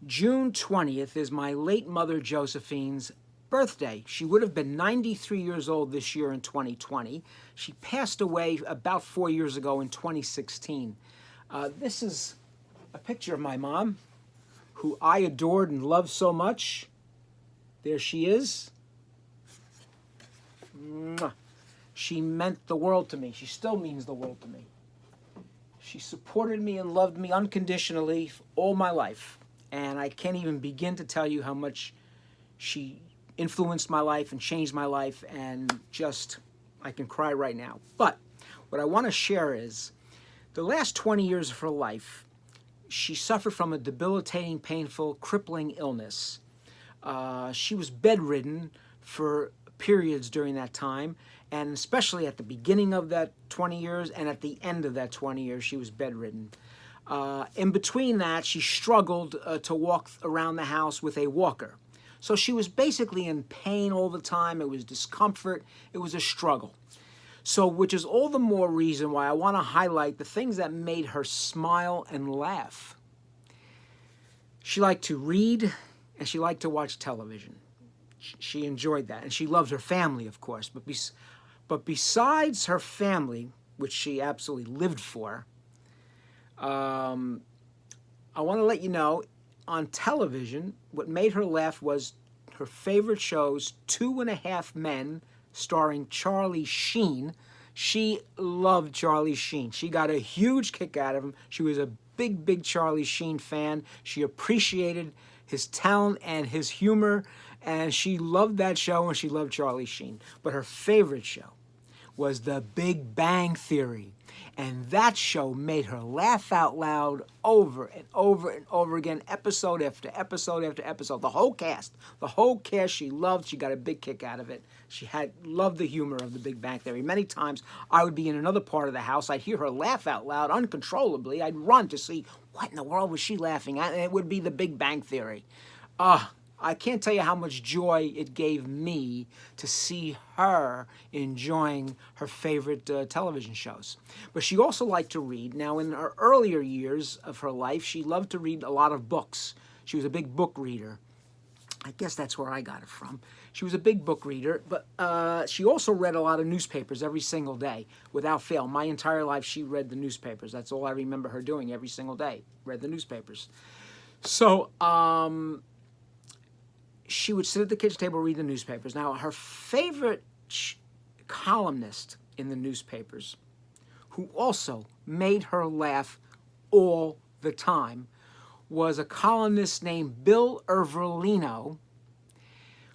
June 20th is my late mother Josephine's birthday. She would have been 93 years old this year in 2020. She passed away about 4 years ago in 2016. This is a picture of my mom, who I adored and loved so much. There she is. Mwah. She meant the world to me. She still means the world to me. She supported me and loved me unconditionally all my life. And I can't even begin to tell you how much she influenced my life and changed my life, and just, I can cry right now. But what I want to share is, the last 20 years of her life, she suffered from a debilitating, painful, crippling illness. She was bedridden for periods during that time, and especially at the beginning of that 20 years and at the end of that 20 years, she was bedridden. In between that, she struggled to walk around the house with a walker. So she was basically in pain all the time. It was discomfort. It was a struggle. So, which is all the more reason why I want to highlight the things that made her smile and laugh. She liked to read, and she liked to watch television. She enjoyed that, and she loved her family, of course. But besides her family, which she absolutely lived for, I want to let you know, on television, what made her laugh was her favorite shows, 2.5 Men, starring Charlie Sheen. She loved Charlie Sheen. She got a huge kick out of him. She was a big, big Charlie Sheen fan. She appreciated his talent and his humor, and she loved that show, and she loved Charlie Sheen. But her favorite show was The Big Bang Theory. And that show made her laugh out loud over and over and over again, episode after episode after episode. The whole cast she loved. She got a big kick out of it. She loved the humor of The Big Bang Theory. Many times I would be in another part of the house. I'd hear her laugh out loud uncontrollably. I'd run to see what in the world was she laughing at, and it would be The Big Bang Theory. I can't tell you how much joy it gave me to see her enjoying her favorite television shows. But she also liked to read. Now, in her earlier years of her life, she loved to read a lot of books. She was a big book reader. I guess that's where I got it from. She was a big book reader, but she also read a lot of newspapers every single day, without fail. My entire life, she read the newspapers. That's all I remember her doing every single day, read the newspapers. So, she would sit at the kitchen table, read the newspapers. Now, her favorite columnist in the newspapers, who also made her laugh all the time, was a columnist named Bill Ervolino,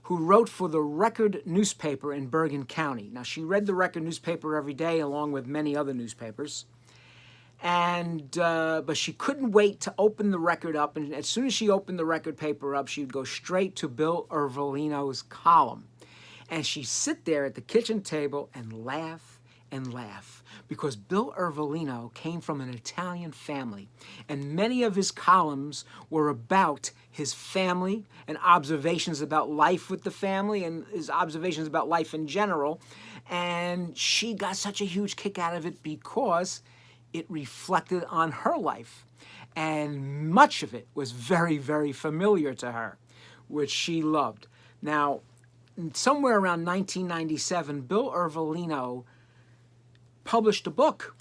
who wrote for the Record newspaper in Bergen County. Now, she read the Record newspaper every day, along with many other newspapers. But she couldn't wait to open the Record up, and as soon as she opened the Record paper up, she would go straight to Bill Ervolino's column. And she'd sit there at the kitchen table and laugh, because Bill Ervolino came from an Italian family, and many of his columns were about his family and observations about life with the family and his observations about life in general. And she got such a huge kick out of it because it reflected on her life, and much of it was very, very familiar to her, which she loved. Now, somewhere around 1997, Bill Ervolino published a book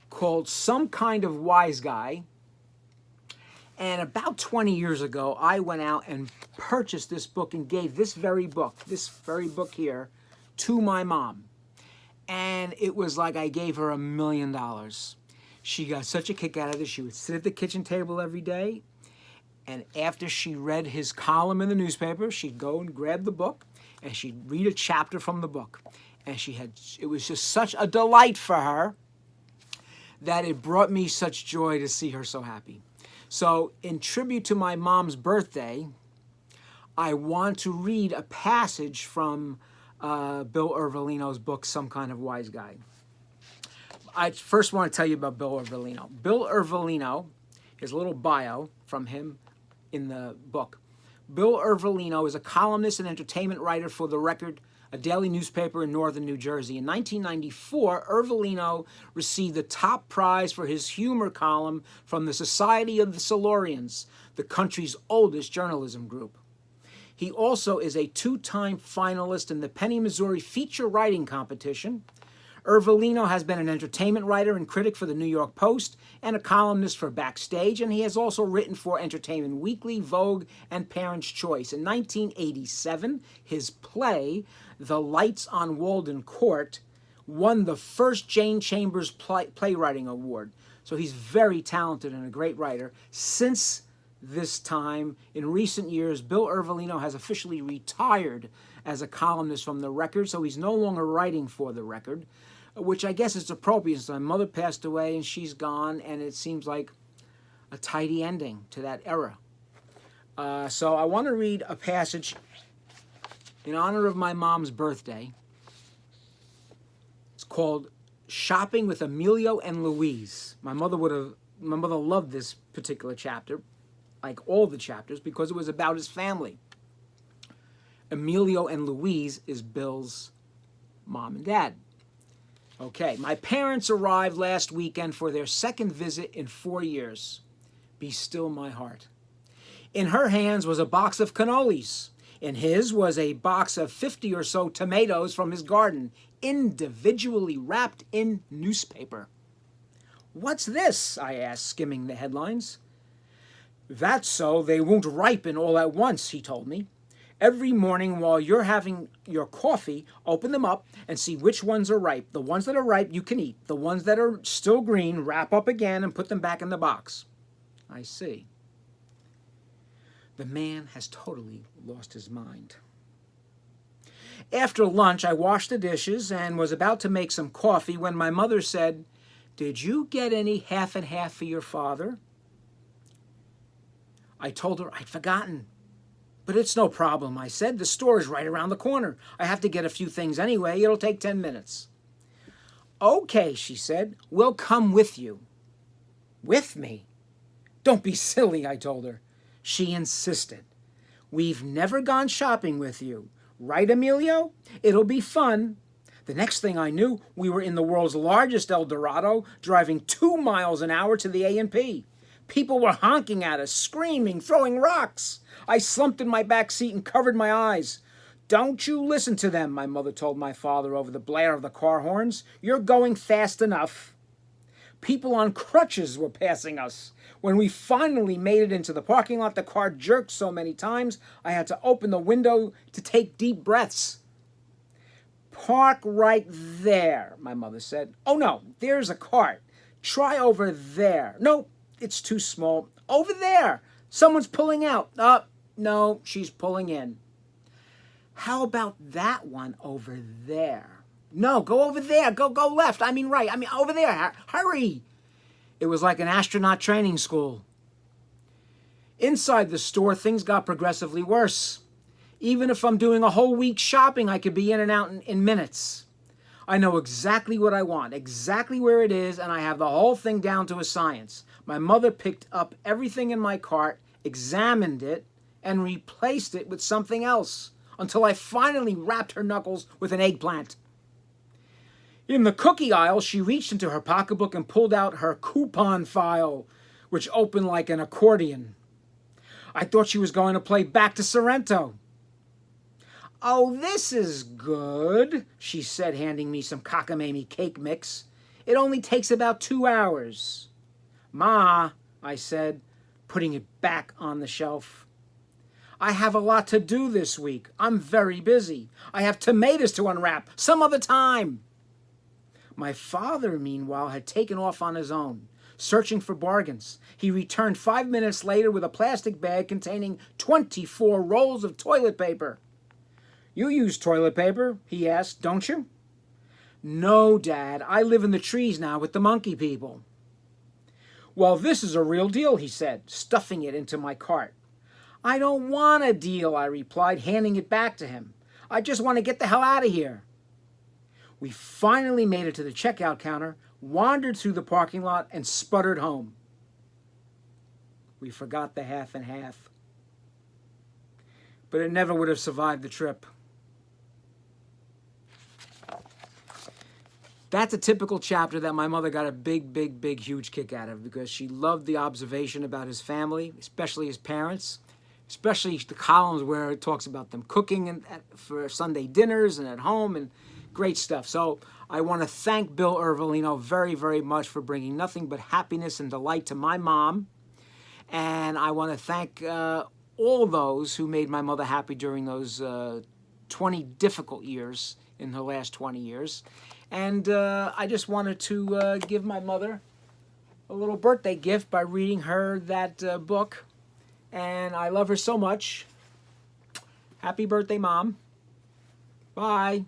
called Some Kind of Wise Guy, and about 20 years ago, I went out and purchased this book and gave this very book here, to my mom. And it was like I gave her $1 million. She got such a kick out of this. She would sit at the kitchen table every day, and after she read his column in the newspaper, she'd go and grab the book, and she'd read a chapter from the book. And it was just such a delight for her that it brought me such joy to see her so happy. So, in tribute to my mom's birthday, I want to read a passage from Bill Ervolino's book, Some Kind of Wise Guy. I first want to tell you about Bill Ervolino. Bill Ervolino, here's a little bio from him in the book. Bill Ervolino is a columnist and entertainment writer for the Record a daily newspaper in northern New Jersey. In 1994, Ervolino received the top prize for his humor column from the Society of the Silurians, the country's oldest journalism group. He also is a two-time finalist in the Penny, Missouri feature writing competition. Ervolino has been an entertainment writer and critic for the New York Post and a columnist for Backstage, and he has also written for Entertainment Weekly, Vogue, and Parents' Choice. In 1987, his play, The Lights on Walden Court, won the first Jane Chambers Playwriting Award. So he's very talented and a great writer. Since this time, in recent years, Bill Ervolino has officially retired as a columnist from The Record, so he's no longer writing for The Record, which I guess is appropriate since my mother passed away and she's gone, and it seems like a tidy ending to that era. So I want to read a passage in honor of my mom's birthday. It's called Shopping with Emilio and Louise. My mother loved this particular chapter, like all the chapters, because it was about his family. Emilio and Louise is Bill's mom and dad. Okay, my parents arrived last weekend for their second visit in 4 years. Be still my heart. In her hands was a box of cannolis. In his was a box of 50 or so tomatoes from his garden, individually wrapped in newspaper. What's this? I asked, skimming the headlines. That's so they won't ripen all at once, he told me. Every morning while you're having your coffee, open them up and see which ones are ripe. The ones that are ripe you can eat. The ones that are still green, wrap up again and put them back in the box. I see. The man has totally lost his mind. After lunch, I washed the dishes and was about to make some coffee when my mother said, "Did you get any half and half for your father?" I told her I'd forgotten. "But it's no problem," I said. "The store is right around the corner. I have to get a few things anyway. It'll take 10 minutes. "Okay," she said. "We'll come with you." "With me?" "Don't be silly," I told her. She insisted. "We've never gone shopping with you. Right, Emilio? It'll be fun." The next thing I knew, we were in the world's largest El Dorado, driving 2 miles an hour to the A&P. People were honking at us, screaming, throwing rocks. I slumped in my back seat and covered my eyes. "Don't you listen to them," my mother told my father over the blare of the car horns. "You're going fast enough." People on crutches were passing us. When we finally made it into the parking lot, the car jerked so many times I had to open the window to take deep breaths. "Park right there," my mother said. "Oh no, there's a cart. Try over there." "No, it's too small." "Over there. Someone's pulling out." No, she's pulling in." "How about that one over there?" "No, go over there. Go left. I mean right. Over there. Hurry." It was like an astronaut training school. Inside the store, things got progressively worse. Even if I'm doing a whole week's shopping, I could be in and out in minutes. I know exactly what I want, exactly where it is, and I have the whole thing down to a science. My mother picked up everything in my cart, examined it, and replaced it with something else, until I finally wrapped her knuckles with an eggplant. In the cookie aisle, she reached into her pocketbook and pulled out her coupon file, which opened like an accordion. I thought she was going to play Back to Sorrento. "Oh, this is good," she said, handing me some cockamamie cake mix. "It only takes about 2 hours. "Ma," I said, putting it back on the shelf. "I have a lot to do this week. I'm very busy. I have tomatoes to unwrap. Some other time." My father, meanwhile, had taken off on his own, searching for bargains. He returned 5 minutes later with a plastic bag containing 24 rolls of toilet paper. "You use toilet paper?" he asked, "don't you?" "No, Dad. I live in the trees now with the monkey people." "Well, this is a real deal," he said, stuffing it into my cart. "I don't want a deal," I replied, handing it back to him. "I just want to get the hell out of here." We finally made it to the checkout counter, wandered through the parking lot, and sputtered home. We forgot the half and half. But it never would have survived the trip. That's a typical chapter that my mother got a big, huge kick out of, because she loved the observation about his family, especially his parents, especially the columns where it talks about them cooking for Sunday dinners and at home, and great stuff. So I want to thank Bill Ervolino very, very much for bringing nothing but happiness and delight to my mom. And I want to thank all those who made my mother happy during those 20 difficult years in her last 20 years. And I just wanted to give my mother a little birthday gift by reading her that book. And I love her so much. Happy birthday, Mom. Bye.